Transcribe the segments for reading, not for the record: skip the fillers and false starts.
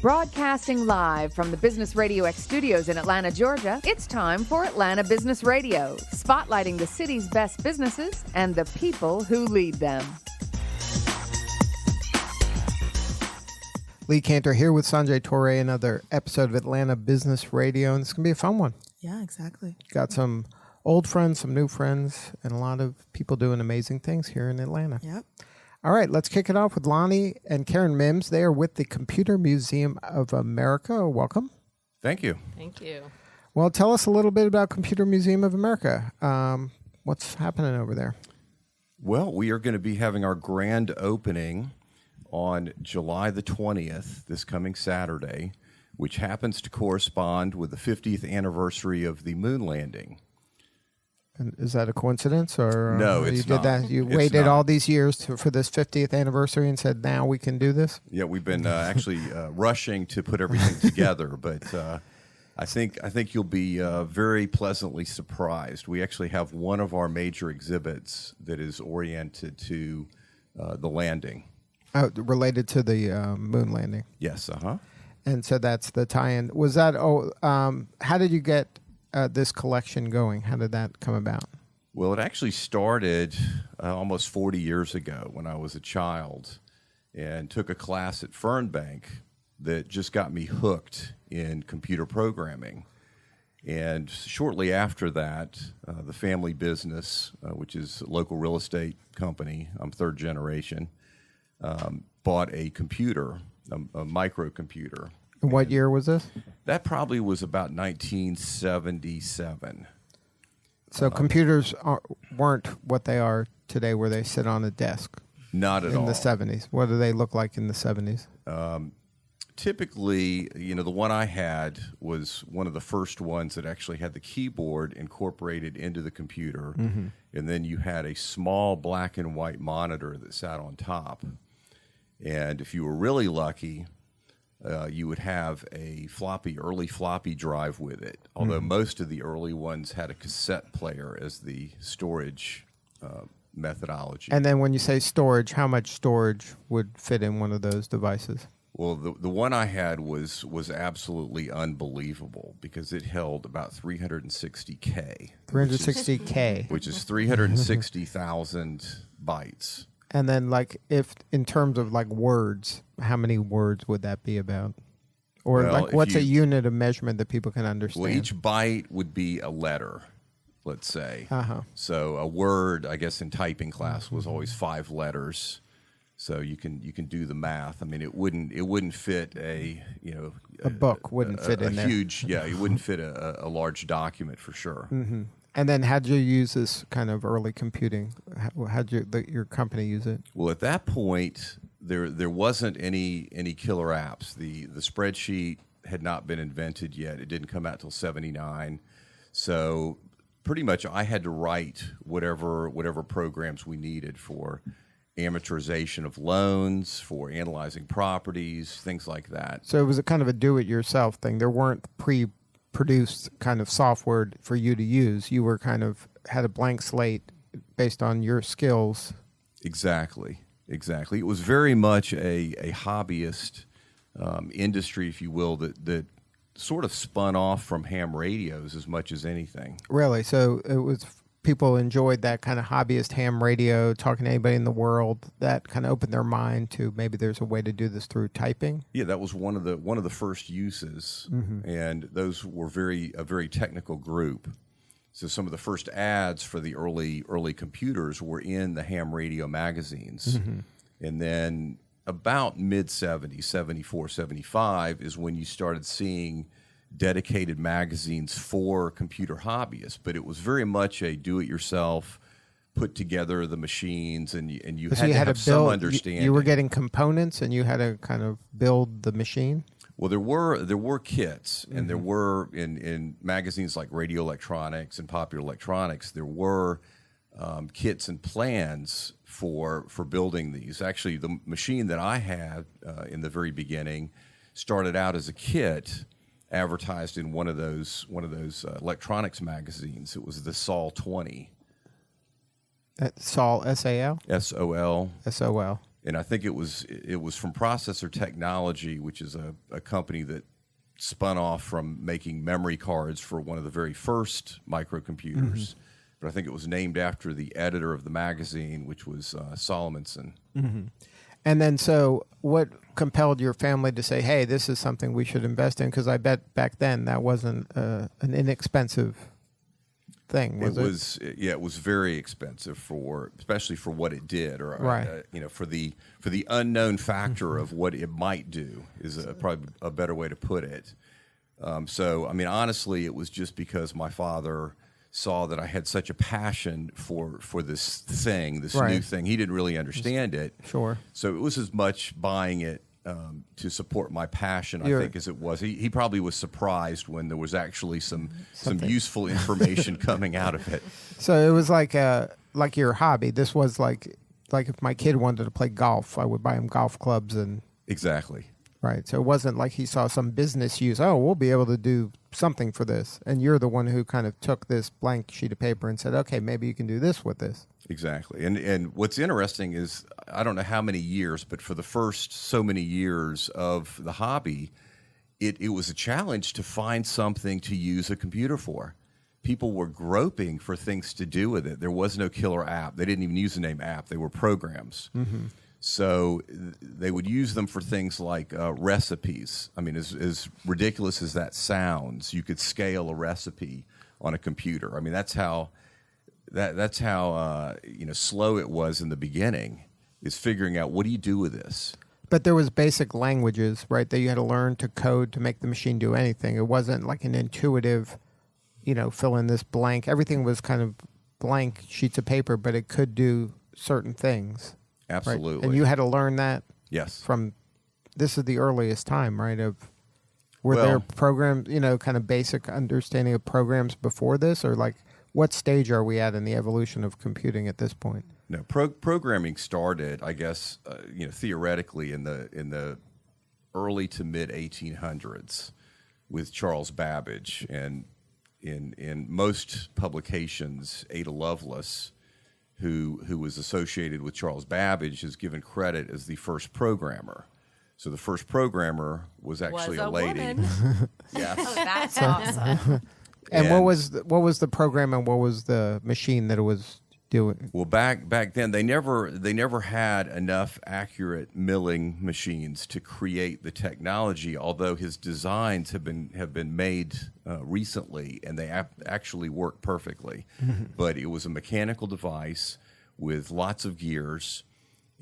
Broadcasting live from the Business Radio X studios in Atlanta, Georgia, it's time for Atlanta Business Radio, spotlighting the city's best businesses and the people who lead them. Lee Cantor here with Sanjay Torre, another episode of Atlanta Business Radio, and it's going to be a fun one. Yeah, exactly. Got some old friends, some new friends, and a lot of people doing amazing things here in Atlanta. Yep. All right, let's kick it off with Lonnie and Karin Mimms. They are with the Computer Museum of America. Welcome. Thank you. Thank you. Well, tell us a little bit about Computer Museum of America. What's happening over there? Well, we are going to be having our grand opening on July the 20th, this coming Saturday, which happens to correspond with the 50th anniversary of the moon landing. And is that a coincidence, or no? It's you not. did that? You It's waited not. all these years for this 50th anniversary and said, "Now we can do this." Yeah, we've been actually rushing to put everything together, but I think you'll be very pleasantly surprised. We actually have one of our major exhibits that is oriented to the landing. Related to the moon landing. Yes. And so that's the tie-in. Was that? How did you get this collection going? How did that come about? Well, it actually started almost 40 years ago when I was a child and took a class at Fernbank that just got me hooked in computer programming. And shortly after that, the family business, which is a local real estate company, I'm third generation, bought a computer, a microcomputer. And what year was this? That probably was about 1977. So computers weren't what they are today, where they sit on a desk. Not at all. In the 70s. What do they look like in the 70s? Typically, the one I had was one of the first ones that actually had the keyboard incorporated into the computer. Mm-hmm. And then you had a small black and white monitor that sat on top. And if you were really lucky, you would have a early floppy drive with it, although most of the early ones had a cassette player as the storage methodology. And then when you say storage, how much storage would fit in one of those devices? Well, the one I had was absolutely unbelievable because it held about 360K. 360K. Which is 360,000 bytes. And then, if in terms of words, how many words would that be about? Or what's a unit of measurement that people can understand? Well, each byte would be a letter, let's say. Uh-huh. So a word, I guess, in typing class was always 5 letters. So you can do the math. I mean, it wouldn't fit a book wouldn't fit in there. It wouldn't fit a large document for sure. Mm-hmm. And then how'd you use this kind of early computing? How'd your company use it? Well, at that point, there wasn't any killer apps. The spreadsheet had not been invented yet. It didn't come out till '79. So pretty much I had to write whatever programs we needed for amortization of loans, for analyzing properties, things like that. So it was a kind of a do-it-yourself thing. There weren't pre-produced kind of software for you to use. You were had a blank slate based on your skills. Exactly. It was very much a hobbyist industry, if you will, that sort of spun off from ham radios as much as anything. Really? So it was people enjoyed that kind of hobbyist ham radio, talking to anybody in the world. That kind of opened their mind to maybe there's a way to do this through typing. Yeah, that was one of the first uses, and those were a very technical group. So some of the first ads for the early computers were in the ham radio magazines, and then about mid-70s, 74, 75 is when you started seeing dedicated magazines for computer hobbyists, but it was very much a do-it-yourself, put together the machines, and you had to have some understanding. You were getting components, and you had to kind of build the machine. Well, there were kits, and there were in magazines like Radio Electronics and Popular Electronics. There were kits and plans for building these. Actually, the machine that I had in the very beginning started out as a kit advertised in one of those electronics magazines. It was the Sol 20. Sol, S-A-L? S-O-L. S-O-L. And I think it was from Processor Technology, which is a company that spun off from making memory cards for one of the very first microcomputers. But I think it was named after the editor of the magazine, which was Solomonson. And then, so what compelled your family to say, hey, this is something we should invest in? Because I bet back then that wasn't an inexpensive thing, was it? It was very expensive especially for what it did, or for the unknown factor of what it might do is probably a better way to put it. So, I mean, honestly, it was just because my father saw that I had such a passion for this thing, this new thing. He didn't really understand it. Sure. So it was as much buying it to support my passion, I think, as it was. He probably was surprised when there was actually some useful information coming out of it. So it was like your hobby. This was like if my kid wanted to play golf, I would buy him golf clubs and... Exactly. Right. So it wasn't like he saw some business use. Oh, we'll be able to do something for this. And you're the one who kind of took this blank sheet of paper and said, okay, maybe you can do this with this. Exactly. And what's interesting is, I don't know how many years, but for the first so many years of the hobby, it was a challenge to find something to use a computer for. People were groping for things to do with it. There was no killer app. They didn't even use the name app. They were programs. So they would use them for things like recipes. I mean, as ridiculous as that sounds, you could scale a recipe on a computer. I mean, that's how slow it was in the beginning, is figuring out, what do you do with this? But there was basic languages, right, that you had to learn to code to make the machine do anything. It wasn't like an intuitive, fill in this blank. Everything was kind of blank sheets of paper, but it could do certain things. Absolutely. Right? And you had to learn that? Yes. This is the earliest time, right? Were there programs, kind of basic understanding of programs before this? Or like, what stage are we at in the evolution of computing at this point? No, programming started, I guess, theoretically in the early to mid 1800s with Charles Babbage, and in most publications, Ada Lovelace, who was associated with Charles Babbage, is given credit as the first programmer. So the first programmer was actually a lady. Woman. Yes. Oh, that's awesome. And what was the program, and what was the machine that it was doing? Well, back then they never had enough accurate milling machines to create the technology. Although his designs have been made recently, and they actually work perfectly. But it was a mechanical device with lots of gears,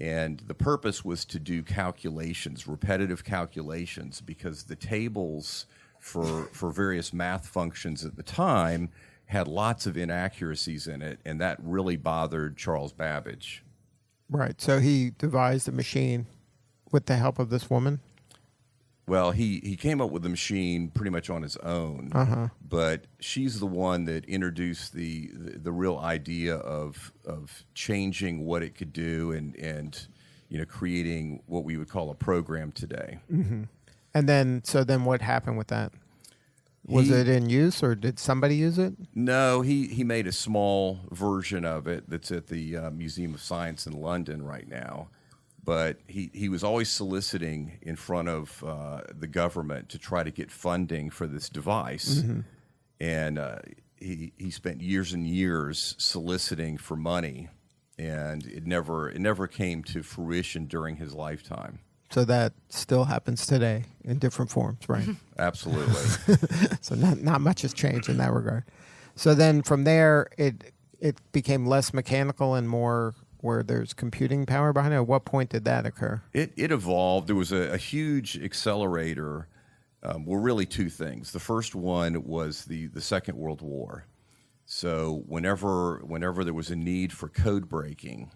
and the purpose was to do calculations, repetitive calculations, because the tables for various math functions at the time had lots of inaccuracies in it, and that really bothered Charles Babbage. Right. So he devised a machine with the help of this woman? Well, he came up with the machine pretty much on his own, but she's the one that introduced the real idea of changing what it could do and creating what we would call a program today. And then what happened with that? Was it in use, or did somebody use it? No, he made a small version of it that's at the Museum of Science in London right now. But he was always soliciting in front of the government to try to get funding for this device. And he spent years and years soliciting for money, and it never came to fruition during his lifetime. So that still happens today in different forms, right? Absolutely. So not much has changed in that regard. So then from there, it became less mechanical and more where there's computing power behind it. At what point did that occur? It evolved. There was a huge accelerator. Really two things. The first one was the Second World War. So whenever there was a need for code breaking,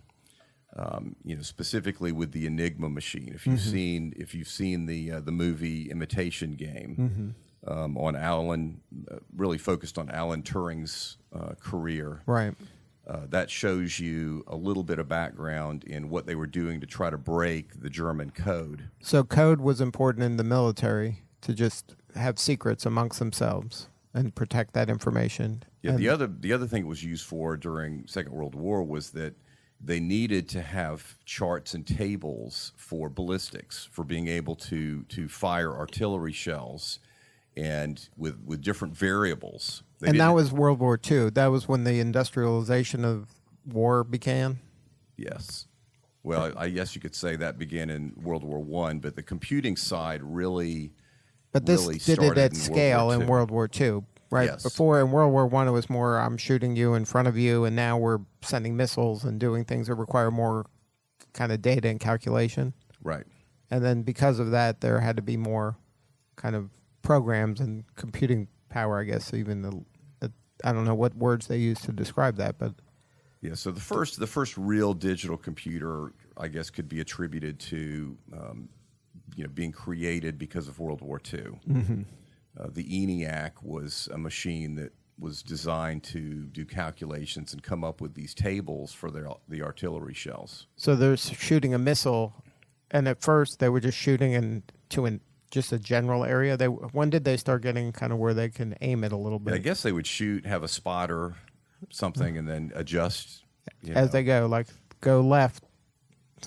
specifically with the Enigma machine. If you've seen the movie Imitation Game, on Alan, really focused on Alan Turing's career, right? That shows you a little bit of background in what they were doing to try to break the German code. So code was important in the military to just have secrets amongst themselves and protect that information. Yeah. The other thing it was used for during Second World War was that they needed to have charts and tables for ballistics, for being able to fire artillery shells, and with different variables. And that was World War II. That was when the industrialization of war began? Yes. Well, I guess you could say that began in World War I, but the computing side really But this really did it started at in scale World War in II. World War II, right? Yes. Before, in World War I, it was more, I'm shooting you in front of you, and now we're sending missiles and doing things that require more kind of data and calculation. Right. And then because of that, there had to be more kind of programs and computing power, I guess, even I don't know what words they use to describe that, but... Yeah, so the first real digital computer, I guess, could be attributed to being created because of World War II. Mm-hmm. The ENIAC was a machine that was designed to do calculations and come up with these tables for the artillery shells. So they're shooting a missile, and at first they were just shooting into just a general area. When did they start getting kind of where they can aim it a little bit? I guess they would have a spotter, something, and then adjust as they go, like go left.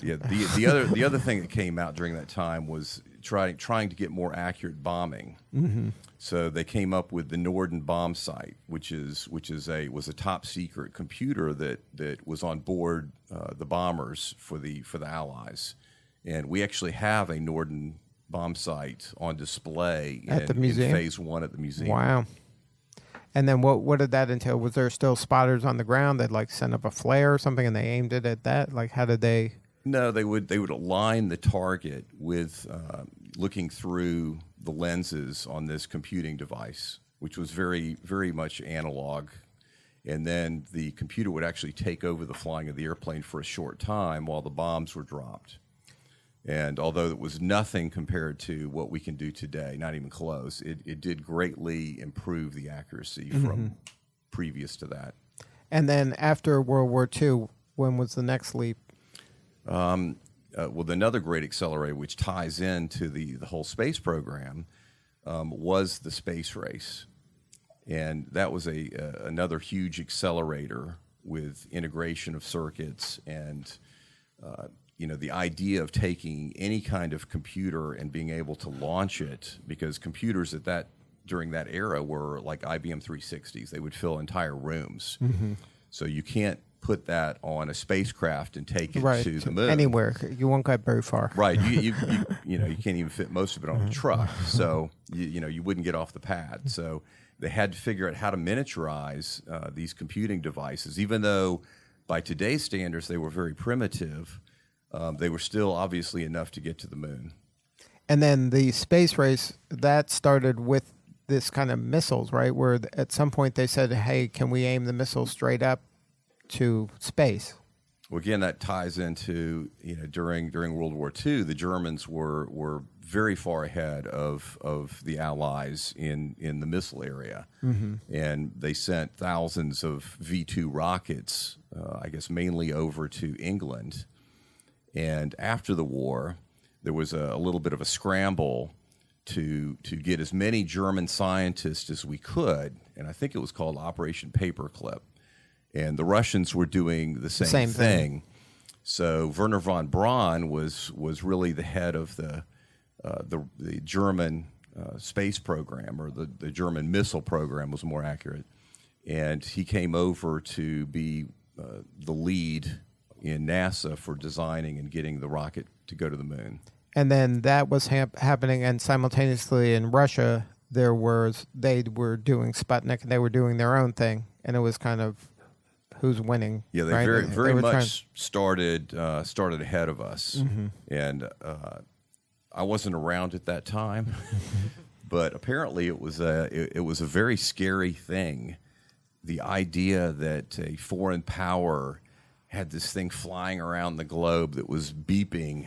Yeah, the other thing that came out during that time was trying to get more accurate bombing. Mm-hmm. So they came up with the Norden Bombsight, which was a top secret computer that was on board the bombers for the Allies, and we actually have a Norden Bombsight on display at the museum? in Phase 1 at the museum. Wow. And then what did that entail? Was there still spotters on the ground that like sent up a flare or something, and they aimed it at that? Like, how did they? No, they would align the target with looking through the lenses on this computing device, which was very, very much analog. And then the computer would actually take over the flying of the airplane for a short time while the bombs were dropped. And although it was nothing compared to what we can do today, not even close, it did greatly improve the accuracy from previous to that. And then after World War II, when was the next leap? Well, another great accelerator, which ties into the whole space program, was the space race. And that was another huge accelerator with integration of circuits and the idea of taking any kind of computer and being able to launch it, because computers during that era were like IBM 360s. They would fill entire rooms. Mm-hmm. So you can't put that on a spacecraft and take it to the moon. Anywhere. You won't get very far. Right. You can't even fit most of it on a truck. So you wouldn't get off the pad. So they had to figure out how to miniaturize these computing devices, even though by today's standards they were very primitive. They were still obviously enough to get to the moon. And then the space race, that started with this kind of missiles, right? Where at some point they said, hey, can we aim the missile straight up to space? Well, again, that ties into, during World War II, the Germans were very far ahead of the Allies in the missile area. Mm-hmm. And they sent thousands of V-2 rockets, I guess mainly over to England. And after the war, there was a little bit of a scramble to get as many German scientists as we could, and I think it was called Operation Paperclip. And the Russians were doing the same thing. So Werner von Braun was really the head of the German space program, or the German missile program was more accurate. And he came over to be the lead in NASA for designing and getting the rocket to go to the moon. And then that was happening, and simultaneously in Russia, they were doing Sputnik, and they were doing their own thing, and it was kind of who's winning. Yeah, they right? very much started ahead of us, mm-hmm. and I wasn't around at that time, but apparently it was a very scary thing. The idea that a foreign power had this thing flying around the globe that was beeping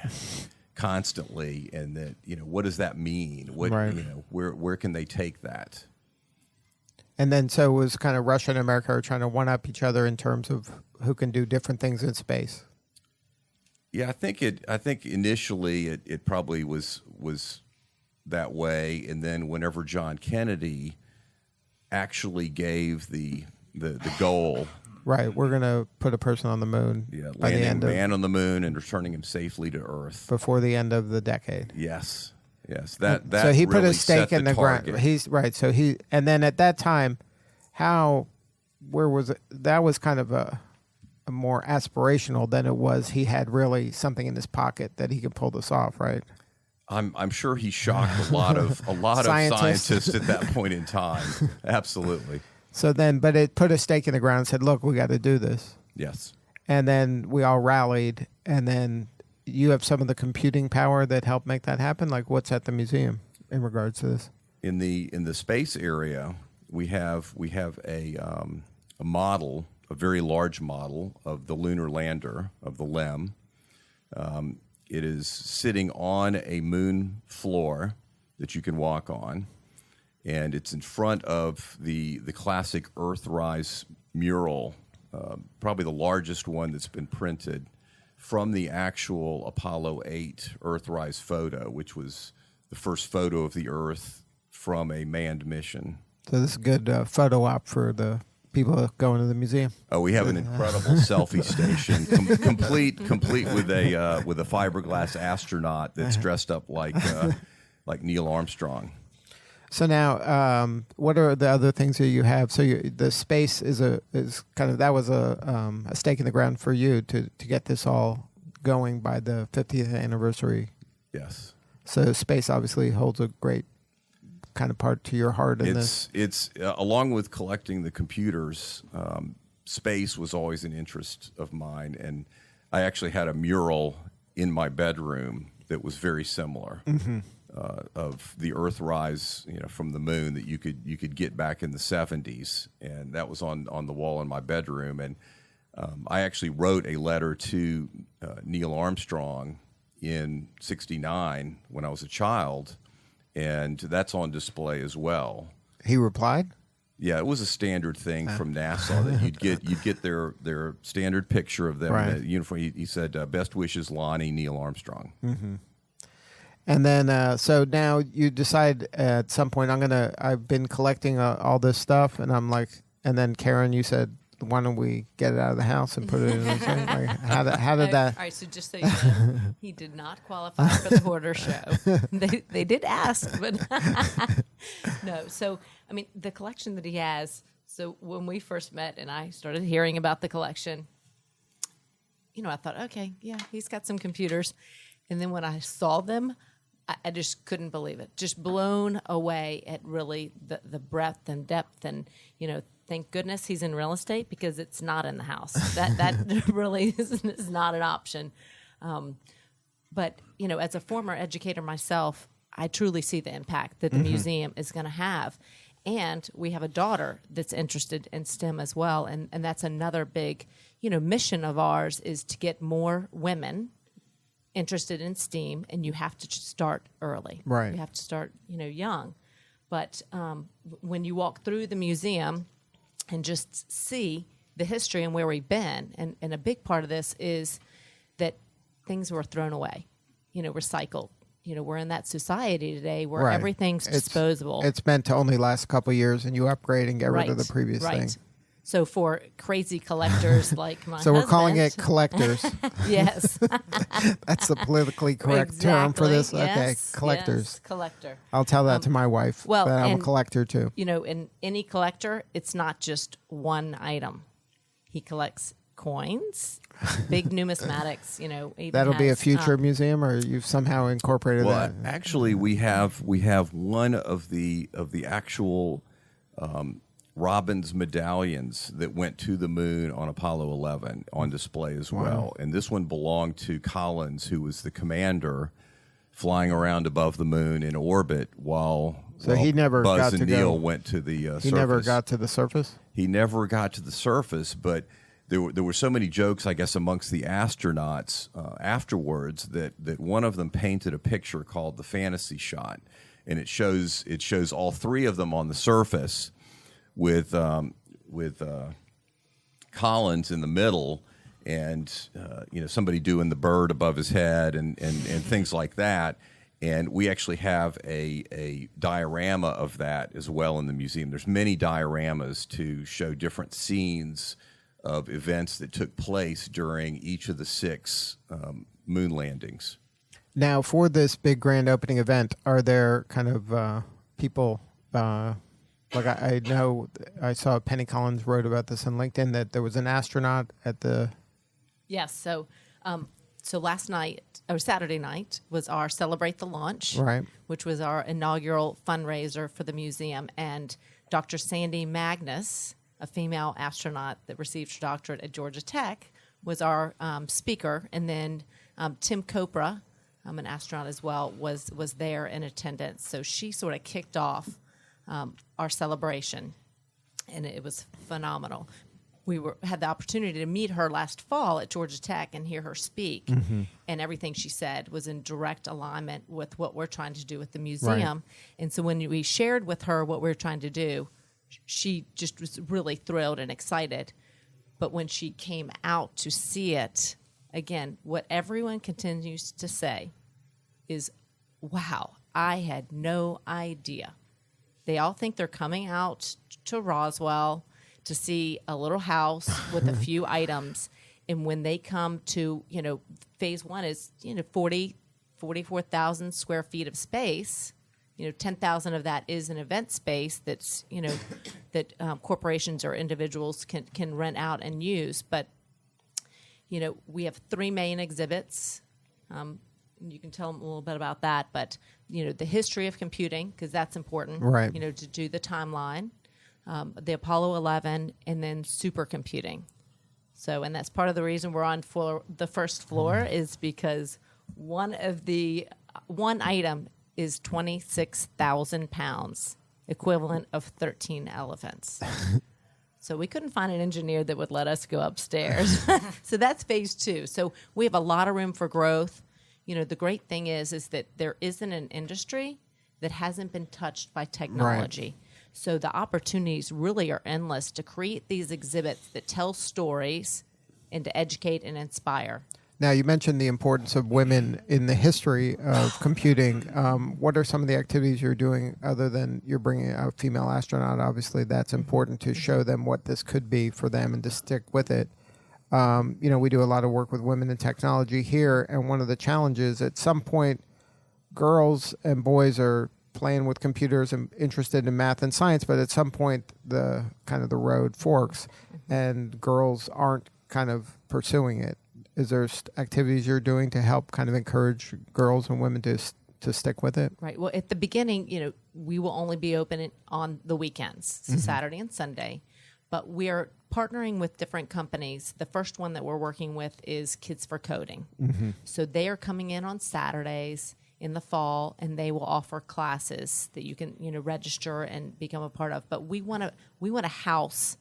constantly, and that what does that mean? Where can they take that? And then so it was kind of Russia and America are trying to one up each other in terms of who can do different things in space. Yeah, I think initially it probably was that way, and then whenever John Kennedy actually gave the goal Right. We're going to put a person on the moon by the end landing of, man on the moon and returning him safely to Earth. before the end of the decade. Yes. That So he put really a stake set in the ground. target. He's right. So and then at that time, where was it? That was kind of a more aspirational than it was. He had really something in his pocket that he could pull this off, right? I'm sure he shocked a lot of scientists at that point in time. Absolutely. So then, but it put a stake in the ground and said, look, we got to do this. Yes. And then we all rallied. And then you have some of the computing power that helped make that happen. Like what's at the museum in regards to this? In the space area, we have a model, a very large model of the lunar lander of the LEM. It is sitting on a moon floor that you can walk on. And it's in front of the classic Earthrise mural, probably the largest one that's been printed from the actual Apollo 8 Earthrise photo, which was the first photo of the Earth from a manned mission. So this is a good photo op for the people going to the museum. Oh, we have an incredible selfie station, complete with a fiberglass astronaut that's dressed up like Neil Armstrong. So now, what are the other things that you have? So the space is kind of, that was a stake in the ground for you to get this all going by the 50th anniversary. Yes. So space obviously holds a great kind of part to your heart in this. It's along with collecting the computers, space was always an interest of mine, and I actually had a mural in my bedroom that was very similar. Mm-hmm. Of the Earthrise, from the moon that you could get back in the 70s, and that was on the wall in my bedroom. And I actually wrote a letter to Neil Armstrong in '69 when I was a child, and that's on display as well. He replied? Yeah, it was a standard thing from NASA that you'd get their standard picture of them in a uniform. He said, "Best wishes, Lonnie, Neil Armstrong." Mm-hmm. And then, so now you decide at some point, I've been collecting all this stuff, and I'm like, and then Karin, you said, why don't we get it out of the house and put it in the thing? Like, how did that? All right, so just so you know, he did not qualify for the Hoarder Show. They did ask, but no. So, I mean, the collection that he has, so when we first met and I started hearing about the collection, I thought, okay, yeah, he's got some computers. And then when I saw them, I just couldn't believe it. Just blown away at really the breadth and depth. And, thank goodness he's in real estate because it's not in the house. That really is not an option. But, as a former educator myself, I truly see the impact that the museum is going to have. And we have a daughter that's interested in STEM as well. And that's another big, mission of ours is to get more women interested in STEAM, and you have to start early. Right. You have to start, young. But when you walk through the museum and just see the history and where we've been, and a big part of this is that things were thrown away, recycled. We're in that society today where everything's disposable. It's meant to only last a couple of years, and you upgrade and get rid of the previous thing. So for crazy collectors like my so we're calling it collectors. Yes. That's the politically correct term for this. Yes, okay, collectors. Yes, collector. I'll tell that to my wife. Well, that I'm a collector too. In any collector, it's not just one item. He collects coins, big numismatics. That'll be a future museum, or you've somehow incorporated that. Well, actually, we have one of the actual. Robin's medallions that went to the moon on Apollo 11 on display as well. And this one belonged to Collins, who was the commander flying around above the moon in orbit while he never Buzz got and to Neil go. went to the surface. He never got to the surface? He never got to the surface, but there were so many jokes, I guess, amongst the astronauts afterwards that one of them painted a picture called the fantasy shot. And it shows all three of them on the surface, with Collins in the middle, and somebody doing the bird above his head and things like that. And we actually have a diorama of that as well in the museum. There's many dioramas to show different scenes of events that took place during each of the 6 moon landings. Now, for this big grand opening event, are there kind of people, like I know I saw Penny Collins wrote about this on LinkedIn, that there was an astronaut at the... Yes, so last night, or Saturday night, was our Celebrate the Launch, Right. which was our inaugural fundraiser for the museum, and Dr. Sandy Magnus, a female astronaut that received her doctorate at Georgia Tech, was our speaker, and then Tim Copra, an astronaut as well, was there in attendance. So she sort of kicked off our celebration, and it was phenomenal. We had the opportunity to meet her last fall at Georgia Tech and hear her speak, and everything she said was in direct alignment with what we're trying to do with the museum. Right. And so when we shared with her what we were trying to do, she just was really thrilled and excited. But when she came out to see it, again, what everyone continues to say is, wow, I had no idea. They all think they're coming out to Roswell to see a little house with a few items. And when they come to, phase 1 is, 44,000 square feet of space. 10,000 of that is an event space that's, that corporations or individuals can rent out and use. But, we have 3 main exhibits. You can tell them a little bit about that. But, the history of computing, because that's important, Right. To do the timeline, the Apollo 11, and then supercomputing. So, and that's part of the reason we're on the first floor is because one item is 26,000 pounds, equivalent of 13 elephants. So we couldn't find an engineer that would let us go upstairs. So that's phase 2. So we have a lot of room for growth. The great thing is that there isn't an industry that hasn't been touched by technology. Right. So the opportunities really are endless to create these exhibits that tell stories and to educate and inspire. Now, you mentioned the importance of women in the history of computing. What are some of the activities you're doing other than you're bringing a female astronaut? Obviously, that's important to show them what this could be for them and to stick with it. We do a lot of work with women in technology here, and one of the challenges, at some point, girls and boys are playing with computers and interested in math and science, but at some point, the road forks, and girls aren't kind of pursuing it. Is there activities you're doing to help kind of encourage girls and women to stick with it? Right. Well, at the beginning, we will only be open on the weekends, so Saturday and Sunday. But we are partnering with different companies. The first one that we're working with is Kids for Coding. So they are coming in on Saturdays in the fall, and they will offer classes that you can register and become a part of. But we want to house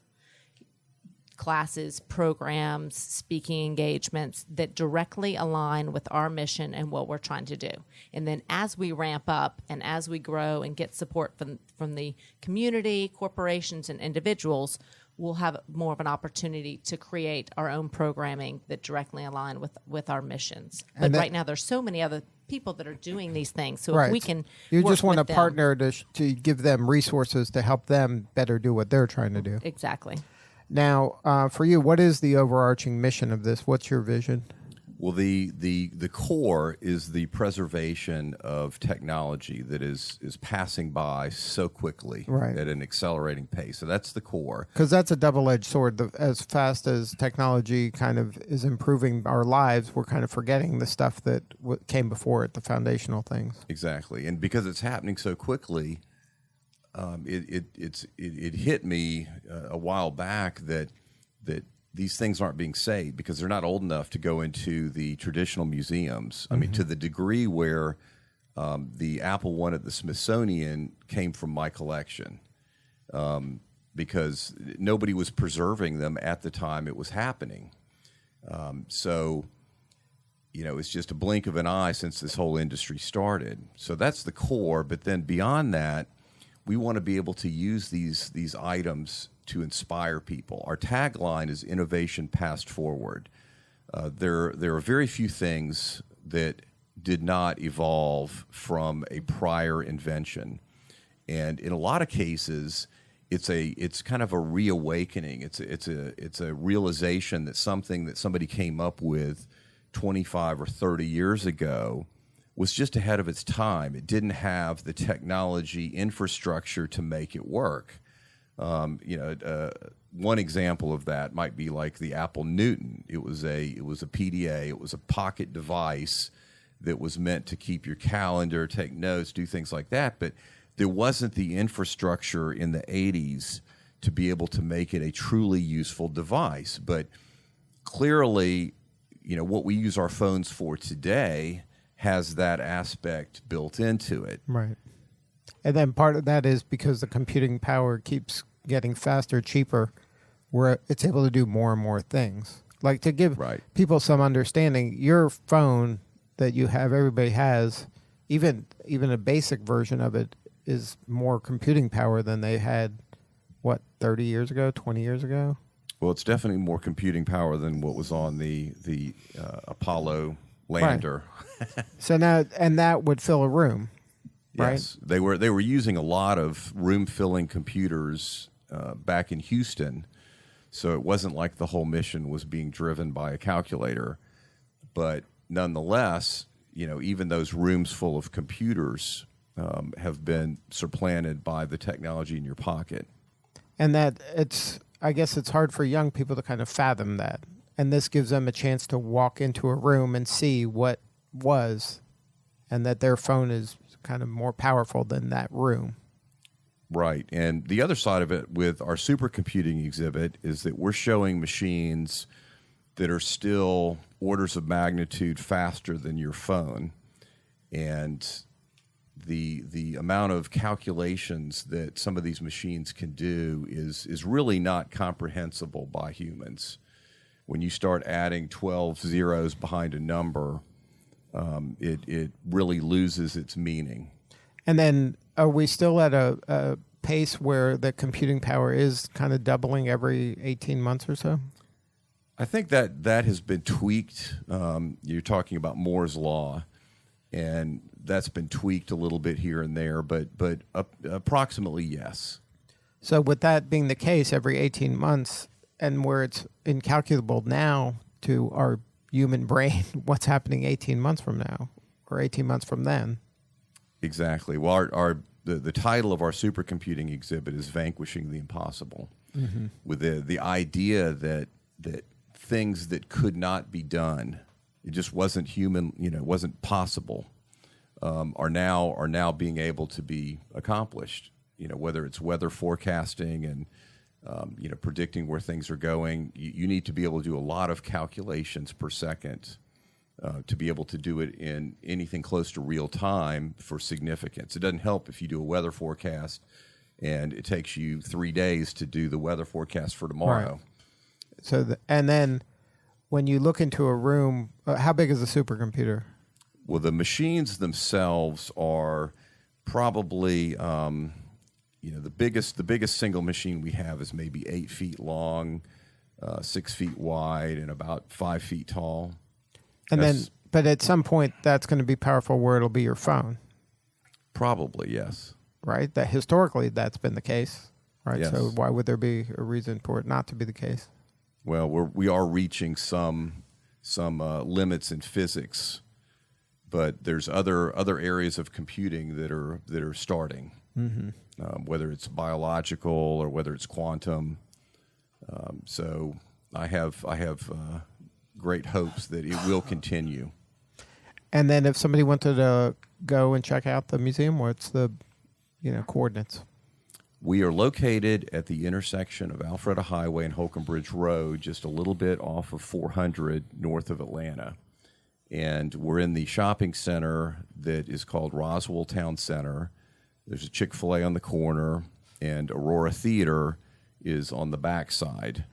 classes, programs, speaking engagements that directly align with our mission and what we're trying to do. And then as we ramp up and as we grow and get support from the community, corporations, and individuals, we'll have more of an opportunity to create our own programming that directly align with our missions. But right now there's so many other people that are doing these things. So if we can You work just want a with them, partner to give them resources to help them better do what they're trying to do. Exactly. Now, for you, what is the overarching mission of this? What's your vision? Well, the core is the preservation of technology that is passing by so quickly at an accelerating pace. So that's the core. Because that's a double-edged sword. As fast as technology kind of is improving our lives, we're kind of forgetting the stuff that came before it, the foundational things. Exactly. And because it's happening so quickly, it hit me a while back that these things aren't being saved because they're not old enough to go into the traditional museums. I mean, to the degree where the Apple one at the Smithsonian came from my collection, because nobody was preserving them at the time it was happening. So, it's just a blink of an eye since this whole industry started. So that's the core. But then beyond that, we want to be able to use these items to inspire people. Our tagline is innovation passed forward. There are very few things that did not evolve from a prior invention. And in a lot of cases, it's kind of a reawakening. It's a realization that something that somebody came up with 25 or 30 years ago was just ahead of its time. It didn't have the technology infrastructure to make it work. One example of that might be like the Apple Newton. It was a PDA. It was a pocket device that was meant to keep your calendar, take notes, do things like that. But there wasn't the infrastructure in the 80s to be able to make it a truly useful device. But clearly, what we use our phones for today has that aspect built into it. Right. And then part of that is because the computing power keeps getting faster, cheaper, where it's able to do more and more things. Like, to give people some understanding, your phone that you have, everybody has, even a basic version of it is more computing power than they had, 30 years ago, 20 years ago? Well, it's definitely more computing power than what was on the Apollo lander. Right. So now, and that would fill a room, right? Yes, they were using a lot of room-filling computers back in Houston, so it wasn't like the whole mission was being driven by a calculator. But nonetheless, even those rooms full of computers have been supplanted by the technology in your pocket. And that I guess it's hard for young people to kind of fathom that. And this gives them a chance to walk into a room and see what was, and that their phone is kind of more powerful than that room. Right. And the other side of it with our supercomputing exhibit is that we're showing machines that are still orders of magnitude faster than your phone. And the amount of calculations that some of these machines can do is really not comprehensible by humans. When you start adding 12 zeros behind a number, it really loses its meaning. And then are we still at a pace where the computing power is kind of doubling every 18 months or so? I think that has been tweaked. You're talking about Moore's Law, and that's been tweaked a little bit here and there, but approximately yes. So with that being the case, every 18 months, and where it's incalculable now to our human brain, what's happening 18 months from now or 18 months from then? Exactly. Well, the title of our supercomputing exhibit is Vanquishing the Impossible, with the idea that things that could not be done, it just wasn't human, wasn't possible, are now being able to be accomplished. Whether it's weather forecasting and predicting where things are going, you need to be able to do a lot of calculations per second to be able to do it in anything close to real time for significance. It doesn't help if you do a weather forecast and it takes you 3 days to do the weather forecast for tomorrow. Right. So, and then when you look into a room, how big is a supercomputer? Well, the machines themselves are probably, the biggest single machine we have is maybe 8 feet long, 6 feet wide, and about 5 feet tall. And but at some point, that's going to be powerful where it'll be your phone. Probably, yes. Right? That historically, that's been the case. Right? Yes. So why would there be a reason for it not to be the case? Well, we are reaching some limits in physics, but there's other areas of computing that are starting, whether it's biological or whether it's quantum. So I have great hopes that it will continue. And then if somebody wanted to go and check out the museum, what's the coordinates? We are located at the intersection of Alpharetta Highway and Holcomb Bridge Road, just a little bit off of 400 north of Atlanta. And we're in the shopping center that is called Roswell Town Center. There's a Chick-fil-A on the corner, and Aurora Theater is on the backside,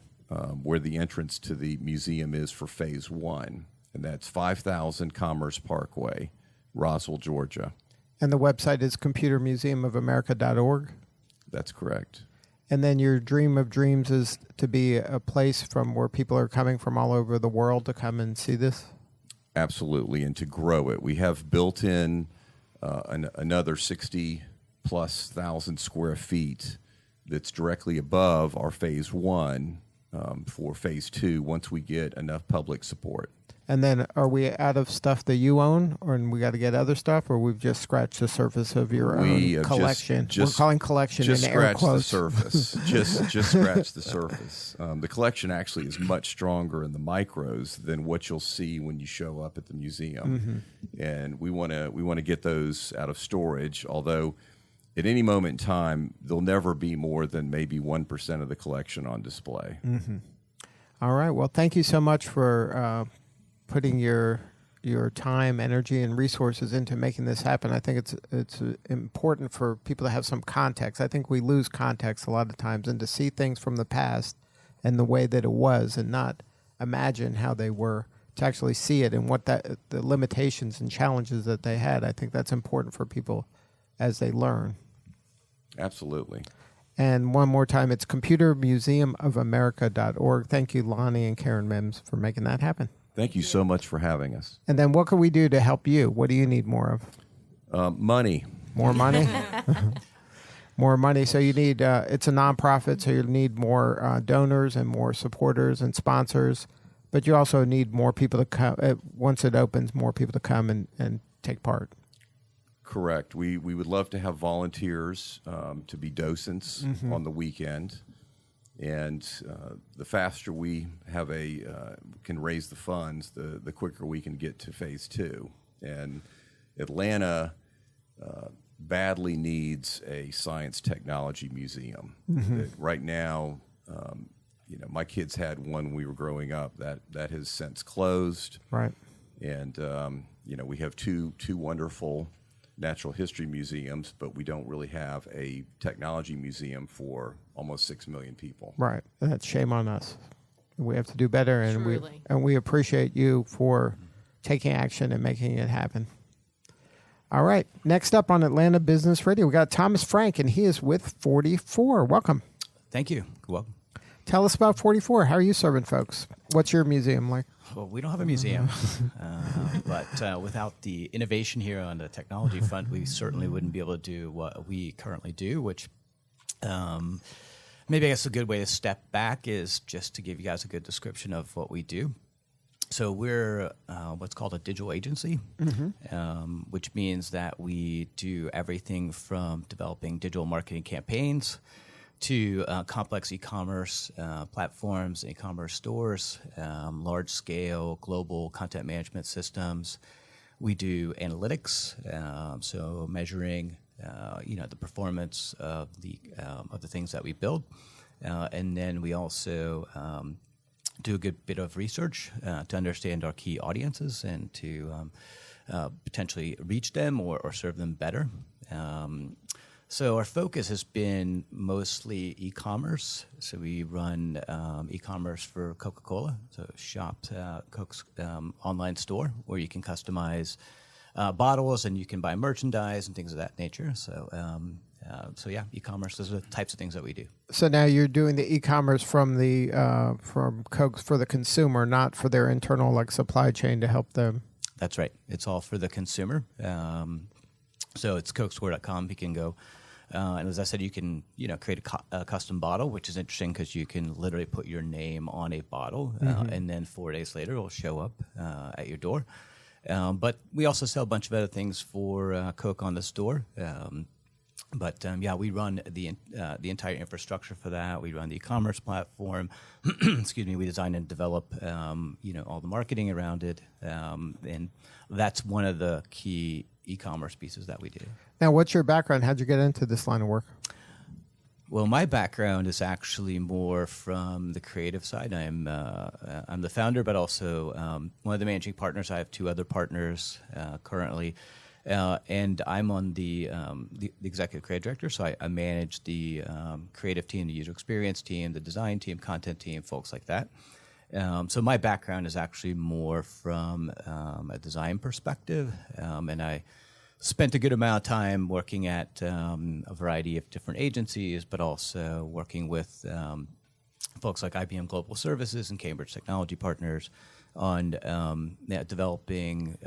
where the entrance to the museum is for Phase 1. And that's 5000 Commerce Parkway, Roswell, Georgia. And the website is computermuseumofamerica.org? That's correct. And then your dream of dreams is to be a place from where people are coming from all over the world to come and see this? Absolutely, and to grow it. We have built in another 60,000+ square feet that's directly above our phase 1 for phase 2 once we get enough public support. And then are we out of stuff that you own, or we got to get other stuff, or we've just scratched the surface of your own collection? We're calling collection in air quotes. Just scratch the surface. The collection actually is much stronger in the micros than what you'll see when you show up at the museum. And we want to get those out of storage, although at any moment in time, there'll never be more than maybe 1% of the collection on display. All right. Well, thank you so much for putting your time, energy, and resources into making this happen. I think it's important for people to have some context. I think we lose context a lot of times, and to see things from the past and the way that it was, and not imagine how they were, to actually see it and what the limitations and challenges that they had. I think that's important for people as they learn. Absolutely. And one more time, it's computermuseumofamerica.org. Thank you, Lonnie and Karin Mimms, for making that happen. Thank you so much for having us. And then what can we do to help you? What do you need more of? Money. More money? More money. So you need, it's a nonprofit, so you need more donors and more supporters and sponsors. But you also need more people to come, once it opens, more people to come and take part. Correct. We would love to have volunteers to be docents on the weekend. And the faster we have can raise the funds, the quicker we can get to phase 2. And Atlanta badly needs a science technology museum. Right now, my kids had one when we were growing up that has since closed. Right. And we have two wonderful natural history museums, but we don't really have a technology museum for almost 6 million people. Right. That's shame on us. We have to do better, and Truly. we appreciate you for taking action and making it happen. All right. Next up on Atlanta Business Radio, we got Thomas Frank, and he is with FortyFour. Welcome. Thank you. Welcome. Tell us about FortyFour. How are you serving folks? What's your museum like? Well, we don't have a museum, but without the innovation here on the technology front, we certainly wouldn't be able to do what we currently do, which maybe I guess a good way to step back is just to give you guys a good description of what we do. So we're what's called a digital agency, which means that we do everything from developing digital marketing campaigns to complex e-commerce platforms, e-commerce stores, large-scale global content management systems. We do analytics, so measuring, the performance of the things that we build, and then we also do a good bit of research to understand our key audiences and to potentially reach them or serve them better. So our focus has been mostly e-commerce. So we run e-commerce for Coca-Cola, so Coke's online store where you can customize bottles and you can buy merchandise and things of that nature. So yeah, e-commerce, those are the types of things that we do. So now you're doing the e-commerce from Coke for the consumer, not for their internal supply chain to help them. That's right. It's all for the consumer. So it's cokestore.com. You can go. And as I said, you can create a custom bottle, which is interesting because you can literally put your name on a bottle, and then 4 days later it will show up at your door. But we also sell a bunch of other things for Coke on the store. We run the entire infrastructure for that. We run the e-commerce platform. Excuse me. We design and develop all the marketing around it, and that's one of the key e-commerce pieces that we do. Now, what's your background? How'd you get into this line of work? Well, my background is actually more from the creative side. I'm the founder, but also one of the managing partners. I have 2 other partners currently, and I'm on the executive creative director. So I manage the creative team, the user experience team, the design team, content team, folks like that. So my background is actually more from a design perspective, and I spent a good amount of time working at a variety of different agencies, but also working with folks like IBM Global Services and Cambridge Technology Partners, on developing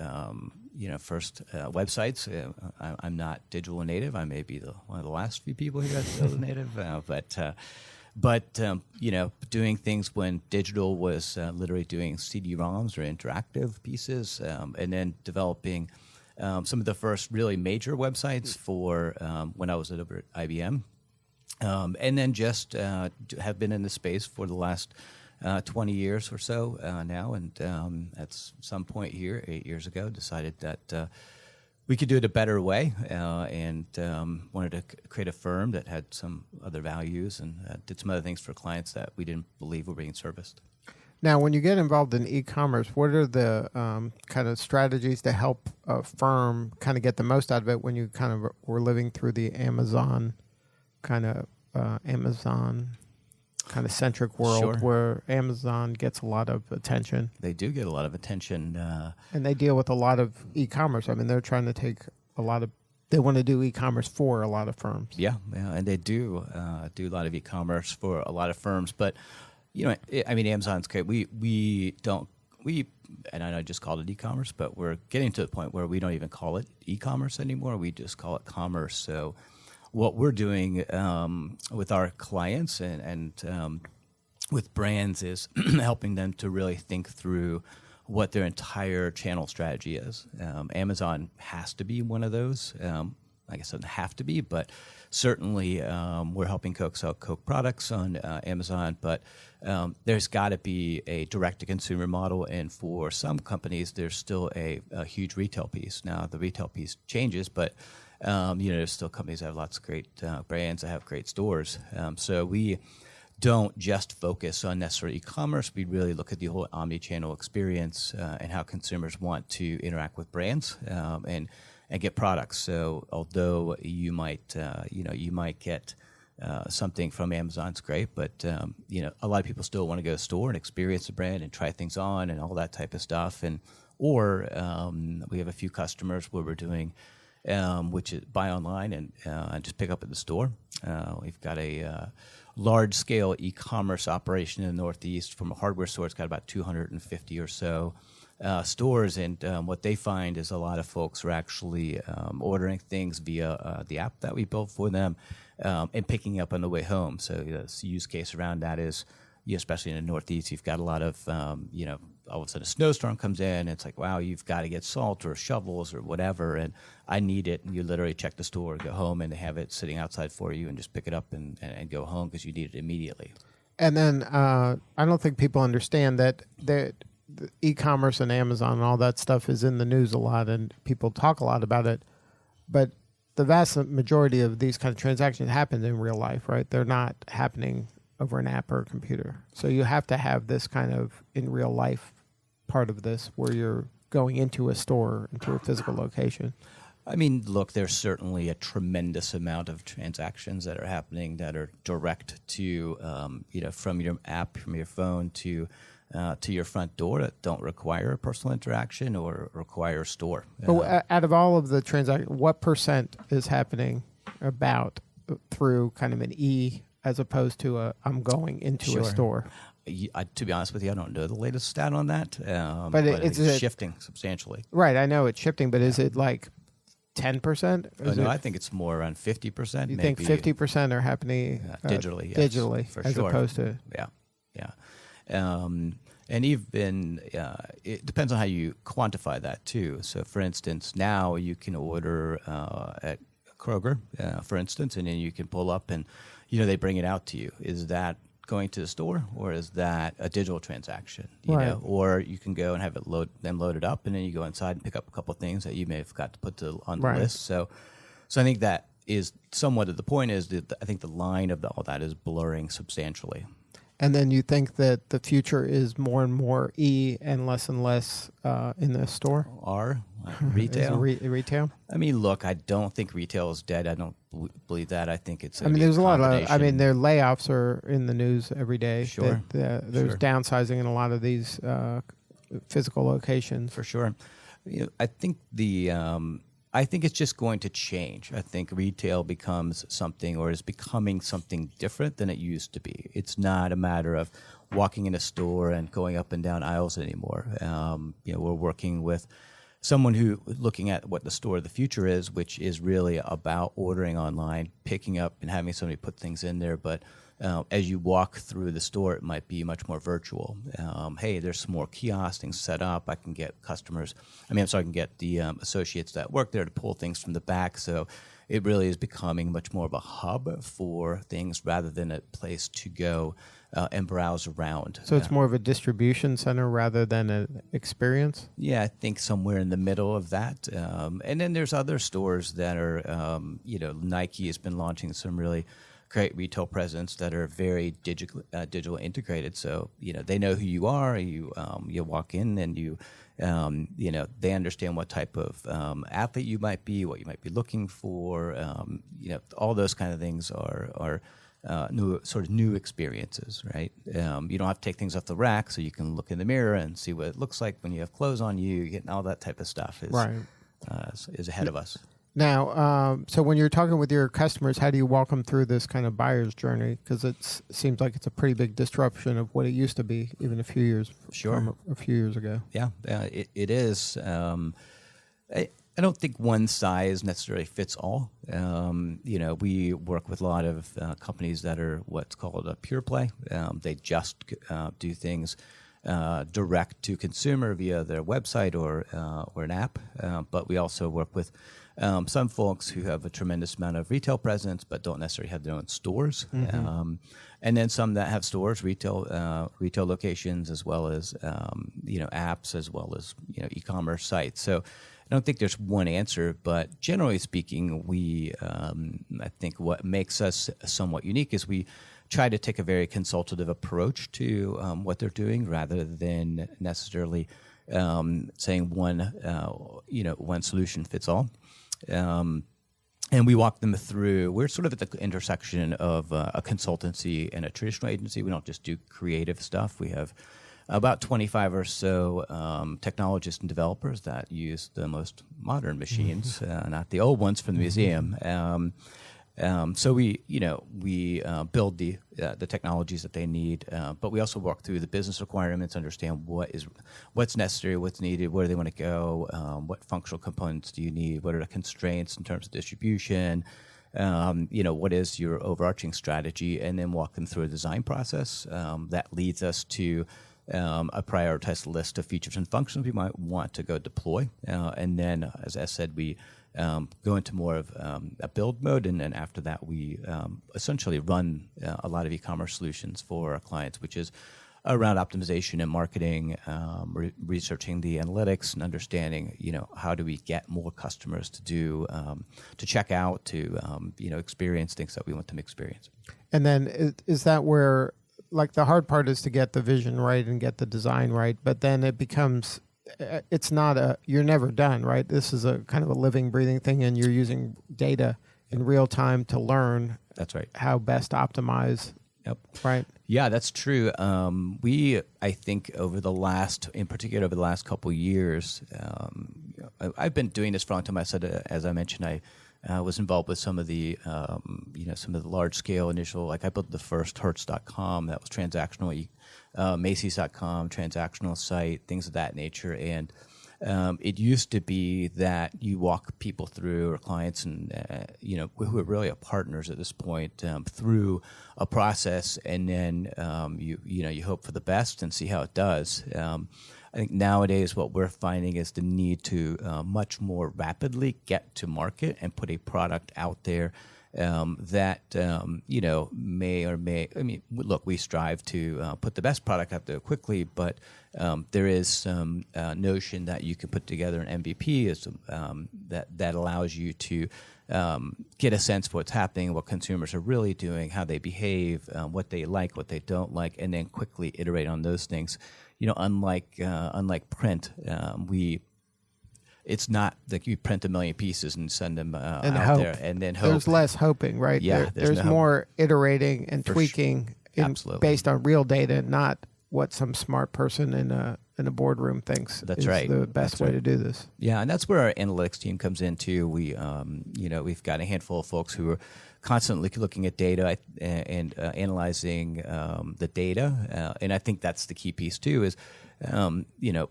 first websites. I'm not digital native. I may be one of the last few people who got digital native, but doing things when digital was literally doing CD-ROMs or interactive pieces, and then developing some of the first really major websites for when I was over at IBM, and then just have been in the space for the last 20 years or so now, and at some point here, 8 years ago, decided that we could do it a better way, and wanted to create a firm that had some other values and did some other things for clients that we didn't believe were being serviced. Now, when you get involved in e-commerce, what are the kind of strategies to help a firm kind of get the most out of it when you kind of were living through the Amazon centric world, Sure. where Amazon gets a lot of attention? They do get a lot of attention. And they deal with a lot of e-commerce. I mean, they're trying to take they want to do e-commerce for a lot of firms. Yeah, and they do a lot of e-commerce for a lot of firms. But, Amazon's great. And I know I just called it e-commerce, but we're getting to the point where we don't even call it e-commerce anymore. We just call it commerce. So what we're doing with our clients and with brands is helping them to really think through what their entire channel strategy is. Amazon has to be one of those. I guess it doesn't have to be, but certainly we're helping Coke sell Coke products on Amazon. But there's got to be a direct-to-consumer model, and for some companies, there's still a huge retail piece. Now, the retail piece changes, but there's still companies that have lots of great brands that have great stores. So we don't just focus on necessarily e-commerce. We really look at the whole omni-channel experience and how consumers want to interact with brands and get products. So although you might get something from Amazon's great, but a lot of people still want to go to the store and experience the brand and try things on and all that type of stuff. Or we have a few customers where we're doing which is buy online and just pick up at the store. We've got a large-scale e-commerce operation in the Northeast from a hardware store. It's got about 250 or so stores, and what they find is a lot of folks are actually ordering things via the app that we built for them and picking up on the way home. So the use case around that is, especially in the Northeast, you've got a lot of, all of a sudden a snowstorm comes in, and it's like, wow, you've got to get salt or shovels or whatever, and I need it. And you literally check the store, go home, and they have it sitting outside for you, and just pick it up and go home because you need it immediately. And then I don't think people understand that the e-commerce and Amazon and all that stuff is in the news a lot, and people talk a lot about it, but the vast majority of these kind of transactions happen in real life, right? They're not happening over an app or a computer. So you have to have this kind of in real life part of this where you're going into a store, into a physical location. I mean, look, there's certainly a tremendous amount of transactions that are happening that are direct to, from your app, from your phone to your front door that don't require a personal interaction or require a store. Out of all of the transactions, what % is happening about through kind of an E as opposed to I'm going into a store? To be honest with you, I don't know the latest stat on that, but it's shifting substantially. Right, I know it's shifting, but is it like 10%? No, I think it's more around 50%. You think 50% are happening digitally? Yes, digitally, for as sure. opposed to and even it depends on how you quantify that too. So, for instance, now you can order at Kroger, for instance, and then you can pull up and they bring it out to you. Is that going to the store, or is that a digital transaction? You know, or you can go and have it loaded up, and then you go inside and pick up a couple of things that you may have forgot to put on the list. So I think that is somewhat of the point. Is that I think the line of all that is blurring substantially. And then you think that the future is more and more E and less in the store? R, retail? Retail? I mean, look, I don't think retail is dead. I don't believe that. I think it's there's a lot of, their layoffs are in the news every day. Sure. There's downsizing in a lot of these physical locations. For sure. I think I think it's just going to change. I think retail becomes something, or is becoming something different than it used to be. It's not a matter of walking in a store and going up and down aisles anymore. We're working with someone who looking at what the store of the future is, which is really about ordering online, picking up and having somebody put things in there. But as you walk through the store, it might be much more virtual. Hey, there's some more kiosk things set up. I can get I can get the associates that work there to pull things from the back. So it really is becoming much more of a hub for things rather than a place to go and browse around. So it's more of a distribution center rather than an experience? Yeah, I think somewhere in the middle of that. And then there's other stores that are, Nike has been launching some really great retail presence that are very digital integrated. So, they know who you are. You walk in and they understand what type of athlete you might be, what you might be looking for. All those kind of things are new experiences, right? You don't have to take things off the rack, so you can look in the mirror and see what it looks like when you have clothes on you. Getting all that type of stuff is ahead of us. Now, so when you're talking with your customers, how do you walk them through this kind of buyer's journey? Because it seems like it's a pretty big disruption of what it used to be, even a few years ago. Yeah, it is. I don't think one size necessarily fits all. We work with a lot of companies that are what's called a pure play. They just do things direct to consumer via their website or an app. But we also work with some folks who have a tremendous amount of retail presence but don't necessarily have their own stores. Mm-hmm. And then some that have stores, retail locations, as well as apps, as well as e-commerce sites. So I don't think there's one answer, but generally speaking, I think what makes us somewhat unique is we try to take a very consultative approach to what they're doing, rather than necessarily saying one solution fits all. And we walk them through. We're sort of at the intersection of a consultancy and a traditional agency. We don't just do creative stuff. We have about 25 or so technologists and developers that use the most modern machines, not the old ones from the museum. So we build the technologies that they need, but we also walk through the business requirements, understand what's necessary, what's needed, where do they want to go, what functional components do you need, what are the constraints in terms of distribution, what is your overarching strategy, and then walk them through a design process that leads us to a prioritized list of features and functions we might want to go deploy. And then, as I said, we go into more of a build mode, and then after that, we essentially run a lot of e-commerce solutions for our clients, which is around optimization and marketing, researching the analytics and understanding, how do we get more customers to check out, to experience things that we want them to experience. And then is that where, like, the hard part is to get the vision right and get the design right, but then it becomes, it's not you're never done, right? This is a kind of a living, breathing thing, and you're using data in real time to learn. That's right. How best to optimize. Yep. Right. Yeah, that's true. I think over the last couple of years, I've been doing this for a long time. I said, as I mentioned, I was involved with some of the large scale initial, like I built the first Hertz.com that was transactional, Macy's.com, transactional site, things of that nature. And it used to be that you walk people through, or clients, and who are really partners at this point, through a process, and then you hope for the best and see how it does. I think nowadays what we're finding is the need to much more rapidly get to market and put a product out there that may or may. I mean, look, we strive to put the best product out there quickly, but there is some notion that you can put together an MVP that allows you to get a sense for what's happening, what consumers are really doing, how they behave, what they like, what they don't like, and then quickly iterate on those things. Unlike print, it's not like you print 1 million pieces and send them out there and then hope. There's less hoping, right? Yeah, there's more iterating and tweaking Absolutely. based on real data, not what some smart person in a in a boardroom thinks That's is right. the best way to do this. Yeah, and that's where our analytics team comes in too. We, we've got a handful of folks who are constantly looking at data and analyzing the data, and I think that's the key piece too. Is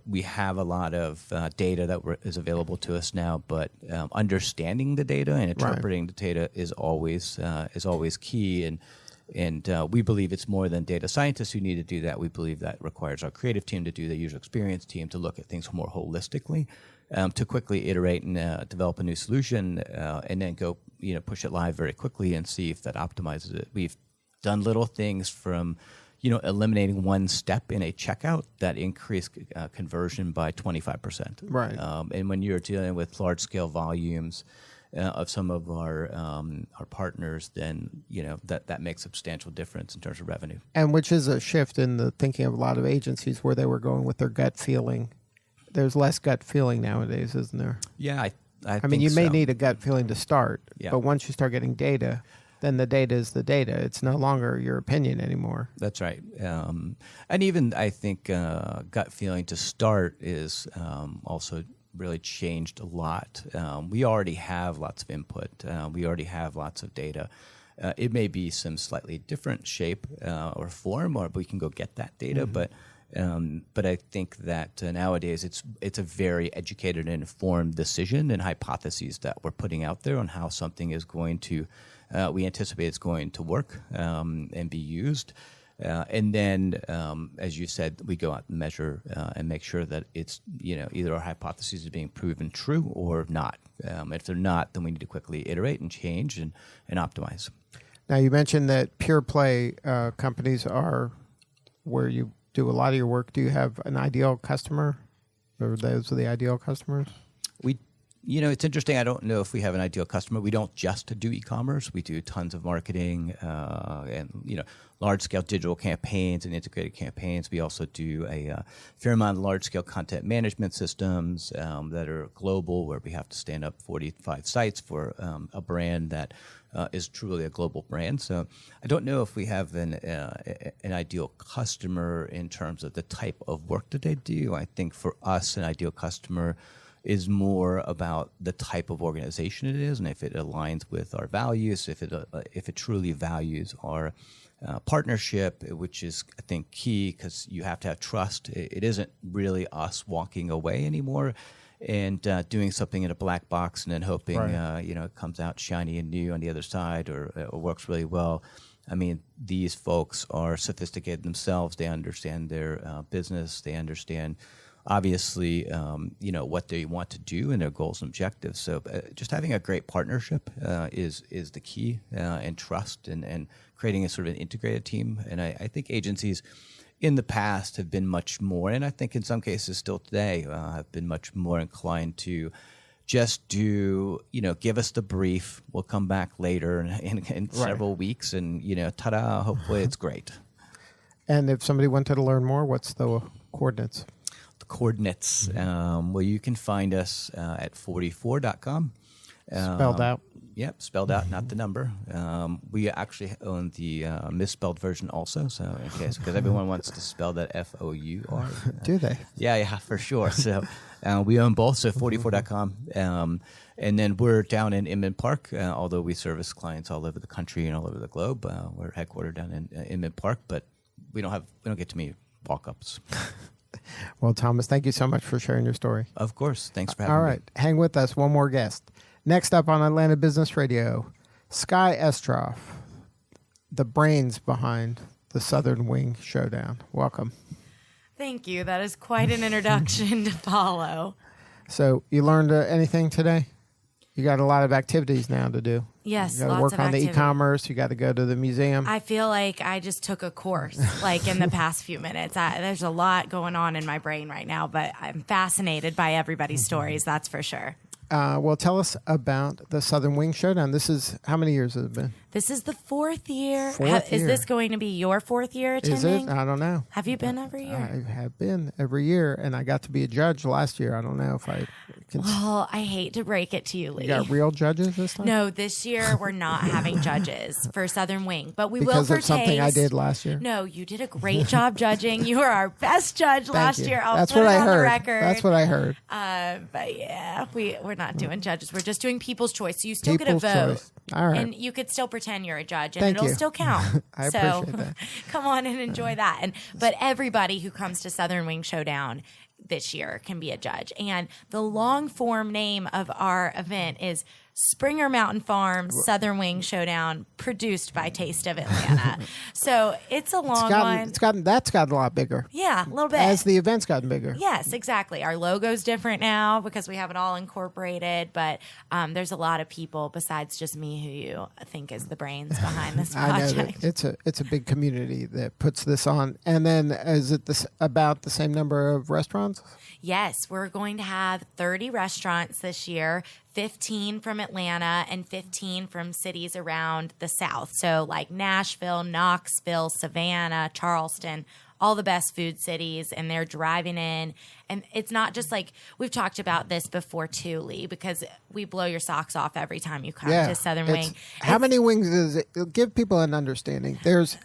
we have a lot of data that is available to us now, but understanding the data and interpreting the data is always key. And we believe it's more than data scientists who need to do that. We believe that requires our creative team to do, the user experience team to look at things more holistically, to quickly iterate and develop a new solution, and then go push it live very quickly and see if that optimizes it. We've done little things from eliminating one step in a checkout that increased conversion by 25%. Right. And when you're dealing with large scale volumes of some of our partners, then that makes a substantial difference in terms of revenue. And which is a shift in the thinking of a lot of agencies where they were going with their gut feeling. There's less gut feeling nowadays, isn't there? Yeah, I mean, you may so. need a gut feeling to start, Yeah. but once you start getting data, then the data is the data. It's no longer your opinion anymore. That's right. And even I think gut feeling to start is also really changed a lot. We already have lots of input. We already have lots of data. It may be some slightly different shape or form, or we can go get that data. Mm-hmm. But I think that nowadays it's a very educated and informed decision and hypotheses that we're putting out there on how something is going to, we anticipate it's going to work and be used. And then, as you said, we go out and measure and make sure that it's, either our hypotheses are being proven true or not. If they're not, then we need to quickly iterate and change and optimize. Now, you mentioned that pure play companies are where you do a lot of your work. Do you have an ideal customer, or those are the ideal customers? It's interesting. I don't know if we have an ideal customer. We don't just do e-commerce. We do tons of marketing and, large-scale digital campaigns and integrated campaigns. We also do a fair amount of large-scale content management systems that are global, where we have to stand up 45 sites for a brand that is truly a global brand. So I don't know if we have an ideal customer in terms of the type of work that they do. I think for us, an ideal customer is more about the type of organization it is, and if it aligns with our values, if it truly values our partnership, which is, I think, key, because you have to have trust. It isn't really us walking away anymore and doing something in a black box and then hoping it comes out shiny and new on the other side or works really well. I mean, these folks are sophisticated themselves. They understand their business. They understand, obviously, what they want to do and their goals and objectives. So just having a great partnership is the key, and trust and creating a sort of an integrated team. And I think agencies in the past have been much more, and I think in some cases still today, have been much more inclined to just do, give us the brief. We'll come back later in several weeks and, ta-da, hopefully it's great. And if somebody wanted to learn more, what's the coordinates? Coordinates. Well, you can find us at FortyFour.com. Spelled out? Yep, spelled out, not the number. We actually own the misspelled version also, so in case, because everyone wants to spell that F-O-U-R. Do they? Yeah, for sure. So we own both, so FortyFour.com. And then we're down in Inman Park, although we service clients all over the country and all over the globe. We're headquartered down in Inman Park, but we don't get to meet walk-ups. Well, Thomas, thank you so much for sharing your story. Of course. Thanks for having me. All right. Hang with us. One more guest. Next up on Atlanta Business Radio, Skye Estrof, the brains behind the Southern Wing Showdown. Welcome. Thank you. That is quite an introduction to follow. So you learned anything today? You got a lot of activities now to do. Yes, you got to lots work of on activity. the e-commerce. You got to go to the museum. I feel like I just took a course, in the past few minutes. There's a lot going on in my brain right now, but I'm fascinated by everybody's stories, that's for sure. Well, tell us about the Southern Wing Showdown. This is, how many years has it been? This is the 4th year. Fourth Is year. this going to be your 4th year attending? Is it? I don't know. Have you been every year? I have been every year, and I got to be a judge last year. I don't know if I can. Well, I hate to break it to you, Lee. You got real judges this time? No, this year we're not having judges for Southern Wing, but we will Because for of something I taste. did last year? No, you did a great job judging. You were our best judge last Thank you. year. I'll That's put what it I on the heard. record. That's what I heard. But yeah, we're not doing judges. We're just doing people's choice. So you still get a People's vote. choice. All right. And you could still pretend you're a judge, and Thank it'll you. still count. I so appreciate that. come on and enjoy that. But everybody who comes to Southern Wing Showdown this year can be a judge. And the long form name of our event is Springer Mountain Farms Southern Wing Showdown, produced by Taste of Atlanta. So it's a long one. That's gotten a lot bigger. Yeah, a little bit. As the event's gotten bigger. Yes, exactly. Our logo's different now because we have it all incorporated, but there's a lot of people besides just me who you think is the brains behind this I know project. that it's a big community that puts this on. And then is it about the same number of restaurants? Yes, we're going to have 30 restaurants this year, 15 from Atlanta and 15 from cities around the South. So like Nashville, Knoxville, Savannah, Charleston, all the best food cities, and they're driving in. And it's not just like, we've talked about this before too, Lee, because we blow your socks off every time you come to Southern Wing. How many wings is it? Give people an understanding. There's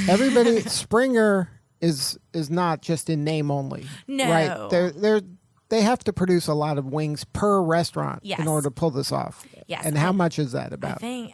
everybody, Springer is not just in name only. No. Right? They have to produce a lot of wings per restaurant Yes. in order to pull this off. Yes. And how much is that I about? think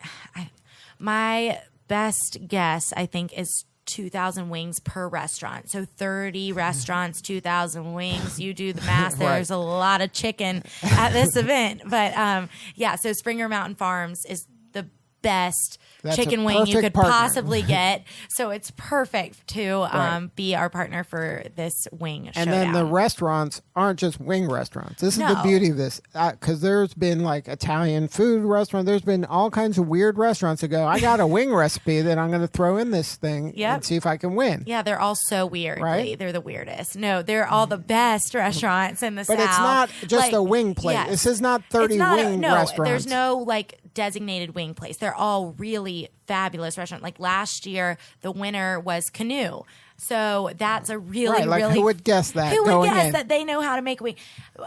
my best guess, I think, is 2,000 wings per restaurant. So 30 restaurants, 2,000 wings. You do the math. There's a lot of chicken at this event. But yeah, so Springer Mountain Farms is the best That's chicken a wing you perfect could partner. possibly get. So it's perfect to Right. be our partner for this wing And showdown. then the restaurants aren't just wing restaurants. This is the No. beauty of this. Because there's been like Italian food restaurant. There's been all kinds of weird restaurants that go, I got a wing recipe that I'm going to throw in this thing Yep. and see if I can win. Yeah, they're all so weird. Right? Lee. They're the weirdest. No, they're all the best restaurants in the But South. it's not just a wing plate. yes. This is not 30 It's not wing no, restaurants. There's no like designated wing place. They're all really fabulous restaurants. Like last year, the winner was Canoe. So that's a really, Right, like really. who would guess that Who would going guess in? that they know how to make a wing?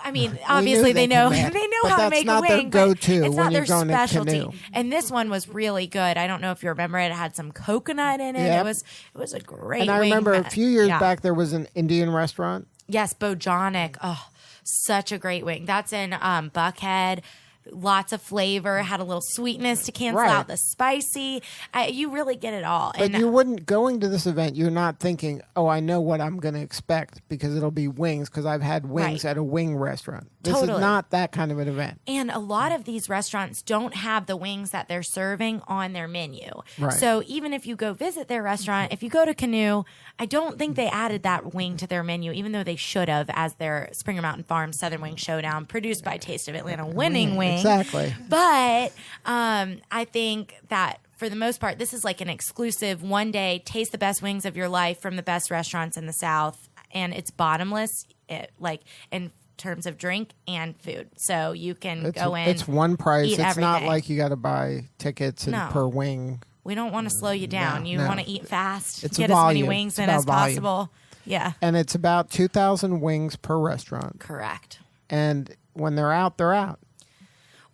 I mean, We obviously knew they they know could make- they know but how to that's make not a their wing. but go-to it's when not you're their going to specialty. Canoe. And this one was really good. I don't know if you remember it. It had some coconut in it. Yep. It was a great. And I wing. remember a few years Yeah. back there was an Indian restaurant. Yes, Bojonic. Oh, such a great wing. That's in Buckhead. Lots of flavor, had a little sweetness to cancel Right. out the spicy. You really get it all. But you wouldn't, going to this event, you're not thinking, oh, I know what I'm going to expect because it'll be wings because I've had wings Right. at a wing restaurant. This Totally. is not that kind of an event. And a lot of these restaurants don't have the wings that they're serving on their menu. Right. So even if you go visit their restaurant, if you go to Canoe, I don't think they added that wing to their menu, even though they should have, as their Springer Mountain Farms Southern Wing Showdown, produced by Taste of Atlanta, winning wing. Exactly. But I think that for the most part, this is like an exclusive one day, taste the best wings of your life from the best restaurants in the South. And it's bottomless, like in terms of drink and food. So you can go in. It's one price. eat It's not everything. like you got to buy tickets and No. per wing. We don't want to slow you down. You no. want to eat fast, It's get volume. as many wings It's in about as volume. possible. Yeah, And it's about 2,000 wings per restaurant. correct. And when they're out, they're out.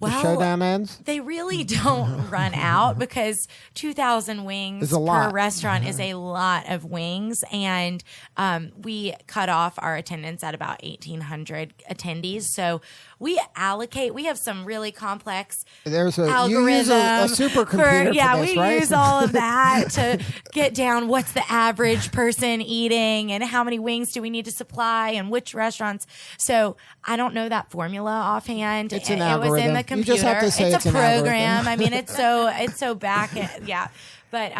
The Well, showdown ends. They really don't run out because 2,000 wings Is a per lot. restaurant is a lot of wings. And we cut off our attendance at about 1,800 attendees. So we have some really complex There's you algorithm. use a supercomputer for this, we right? use all of that to get down what's the average person eating and how many wings do we need to supply and which restaurants. So I don't know that formula offhand. It's an It was in algorithm. the You computer. just have to say it's a an program. algorithm. I mean, it's so back. Yeah. But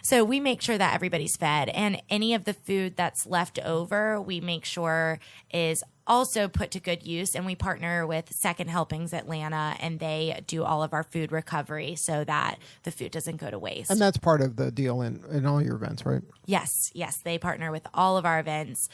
so we make sure that everybody's fed, and any of the food that's left over, we make sure is also put to good use. And we partner with Second Helpings Atlanta, and they do all of our food recovery so that the food doesn't go to waste. And that's part of the deal in all your events, right? Yes, they partner with all of our events.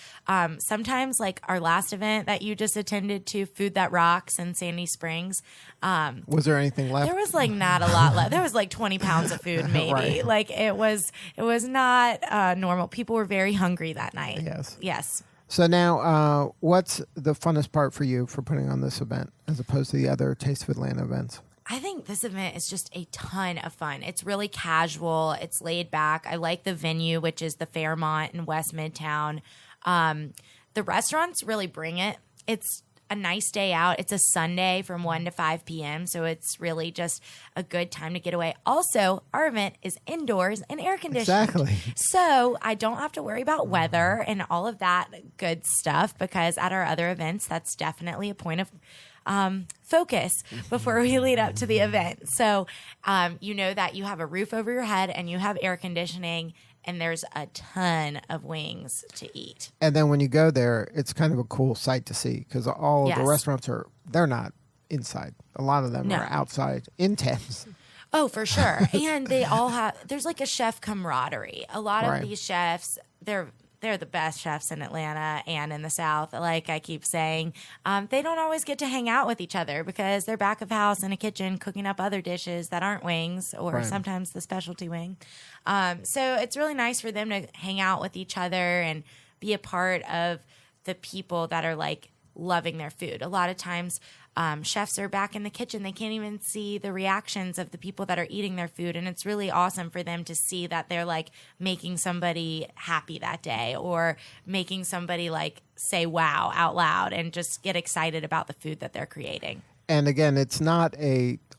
Sometimes, like our last event that you just attended to, Food That Rocks in Sandy Springs. Was there anything left? There was like not a lot left. There was like 20 pounds of food, maybe. Right. Like it was not normal. People were very hungry that night. Yes. So now, what's the funnest part for you for putting on this event as opposed to the other Taste of Atlanta events? I think this event is just a ton of fun. It's really casual. It's laid back. I like the venue, which is the Fairmont in West Midtown. The restaurants really bring it. It's a nice day out. It's a Sunday from 1 to 5 p.m., so it's really just a good time to get away. Also, our event is indoors and air conditioned. Exactly. So I don't have to worry about weather and all of that good stuff, because at our other events, that's definitely a point of focus before we lead up to the event. So you know that you have a roof over your head and you have air conditioning, and there's a ton of wings to eat. And then when you go there, it's kind of a cool sight to see, because all of the restaurants they're not inside. A lot of them are outside in tents. Oh, for sure. And they all there's like a chef camaraderie. A lot of these chefs, they're the best chefs in Atlanta and in the South. Like I keep saying, they don't always get to hang out with each other because they're back of house in a kitchen cooking up other dishes that aren't wings, or sometimes the specialty wing. So it's really nice for them to hang out with each other and be a part of the people that are like loving their food. A lot of times chefs are back in the kitchen. They can't even see the reactions of the people that are eating their food. And it's really awesome for them to see that they're like making somebody happy that day, or making somebody like say wow out loud and just get excited about the food that they're creating. And again, it's not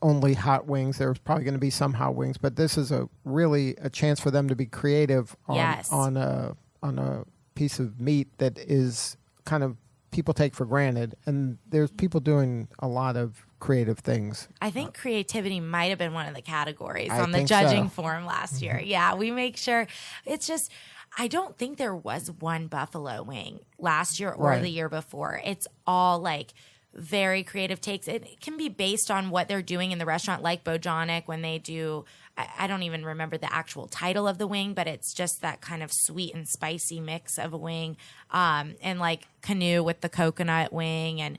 only hot wings. There's probably going to be some hot wings, but this is really a chance for them to be creative on a piece of meat that is kind of people take for granted, and there's people doing a lot of creative things. I think creativity might have been one of the categories on the judging forum last year. Yeah, we make sure. It's just, I don't think there was one buffalo wing last year or the year before. It's all like very creative takes. It can be based on what they're doing in the restaurant, like Bojonic when they do, I don't even remember the actual title of the wing, but it's just that kind of sweet and spicy mix of a wing. And like Canoe with the coconut wing and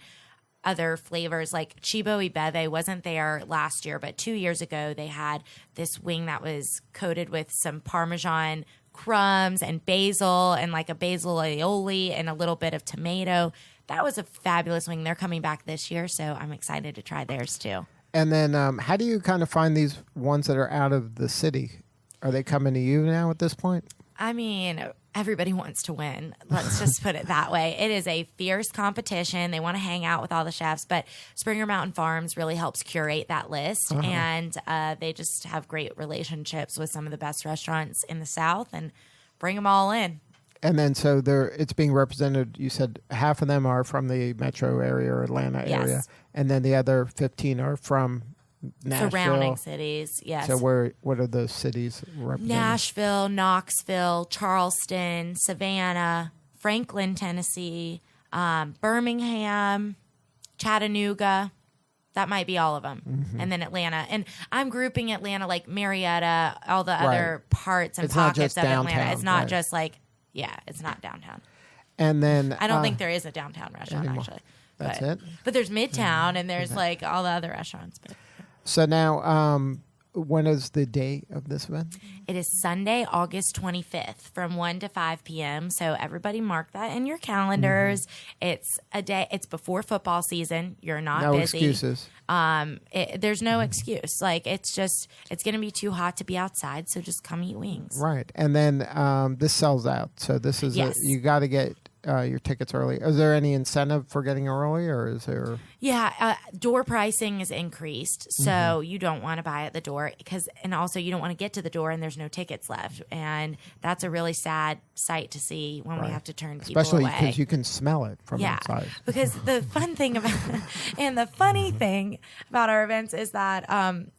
other flavors. Like Chibo Ibebe wasn't there last year, but 2 years ago they had this wing that was coated with some Parmesan crumbs and basil and like a basil aioli and a little bit of tomato. That was a fabulous wing. They're coming back this year, so I'm excited to try theirs too. And then how do you kind of find these ones that are out of the city? Are they coming to you now at this point? I mean, everybody wants to win. Let's just put it that way. It is a fierce competition. They want to hang out with all the chefs, but Springer Mountain Farms really helps curate that list. And they just have great relationships with some of the best restaurants in the South and bring them all in. And then so it's being represented, you said half of them are from the metro area or Atlanta area. And then the other 15 are from Nashville. Surrounding cities, yes. So what are the cities represented? Nashville, Knoxville, Charleston, Savannah, Franklin, Tennessee, Birmingham, Chattanooga. That might be all of them. Mm-hmm. And then Atlanta. And I'm grouping Atlanta like Marietta, all the other parts and pockets of Atlanta. It's not just like, it's not downtown. And then I don't think there is a downtown restaurant, actually. That's it? But there's Midtown and there's like all the other restaurants. But. So now, when is the day of this event? It is Sunday, August 25th from 1 to 5 p.m. So everybody mark that in your calendars. Mm-hmm. It's a day. It's before football season. You're not busy. No excuses. There's no excuse. Like it's going to be too hot to be outside. So just come eat wings. Right. And then this sells out. So this is you got to get your tickets early. Is there any incentive for getting early, or is there? Yeah, door pricing is increased, so you don't want to buy at the door and also you don't want to get to the door and there's no tickets left, and that's a really sad sight to see when we have to turn people away. Especially because you can smell it from outside. Because the fun thing about and the funny thing about our events is that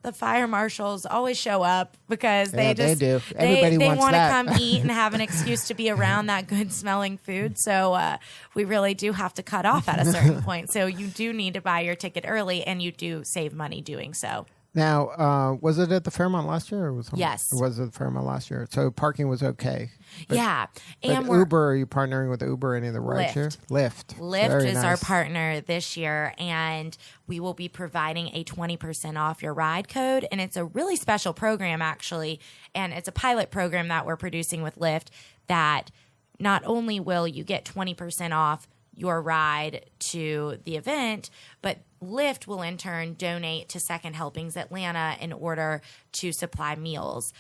the fire marshals always show up because they do. Everybody they wants want to that. come eat and have an excuse to be around that good smelling food. So So we really do have to cut off at a certain point. So you do need to buy your ticket early, and you do save money doing so. Now, was it at the Fairmont last year? Or was Yes. It was at the Fairmont last year. So parking was okay. Yeah. But And Uber, are you partnering with Uber, any of the rideshare? Lyft. Lyft Very is our nice. partner this year, and we will be providing a 20% off your ride code. And it's a really special program, actually. And it's a pilot program that we're producing with Lyft that not only will you get 20% off your ride to the event, but Lyft will in turn donate to Second Helpings Atlanta in order to supply meals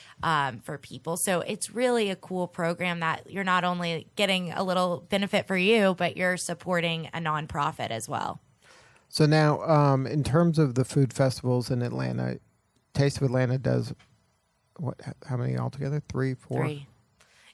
for people. So it's really a cool program that you're not only getting a little benefit for you, but you're supporting a nonprofit as well. So now, in terms of the food festivals in Atlanta, Taste of Atlanta does what? How many altogether? 3, 4? 3.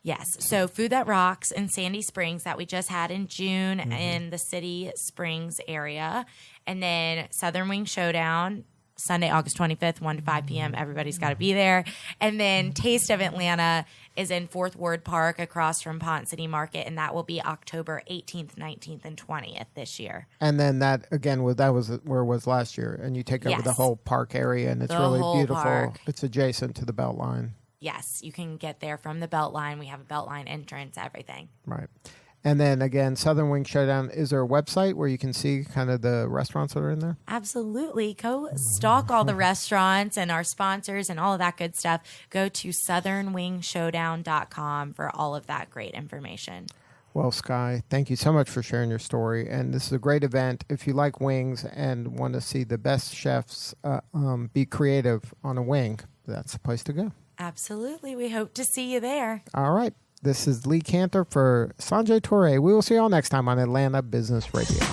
Yes. So Food That Rocks in Sandy Springs that we just had in June in the City Springs area. And then Southern Wing Showdown, Sunday, August 25th, 1 to 5 p.m. Everybody's got to be there. And then Taste of Atlanta is in Fourth Ward Park across from Pont City Market. And that will be October 18th, 19th, and 20th this year. And then that, again, that was where it was last year. And you take over Yes. the whole park area, and it's The really whole beautiful. park. It's adjacent to the Beltline. Yes, you can get there from the Beltline. We have a Beltline entrance, everything. Right. And then, again, Southern Wing Showdown, is there a website where you can see kind of the restaurants that are in there? Absolutely. Go stalk all the restaurants and our sponsors and all of that good stuff. Go to southernwingshowdown.com for all of that great information. Well, Skye, thank you so much for sharing your story. And this is a great event. If you like wings and want to see the best chefs be creative on a wing, that's the place to go. Absolutely. We hope to see you there. All right. This is Lee Cantor for Sanjay Torre. We will see you all next time on Atlanta Business Radio.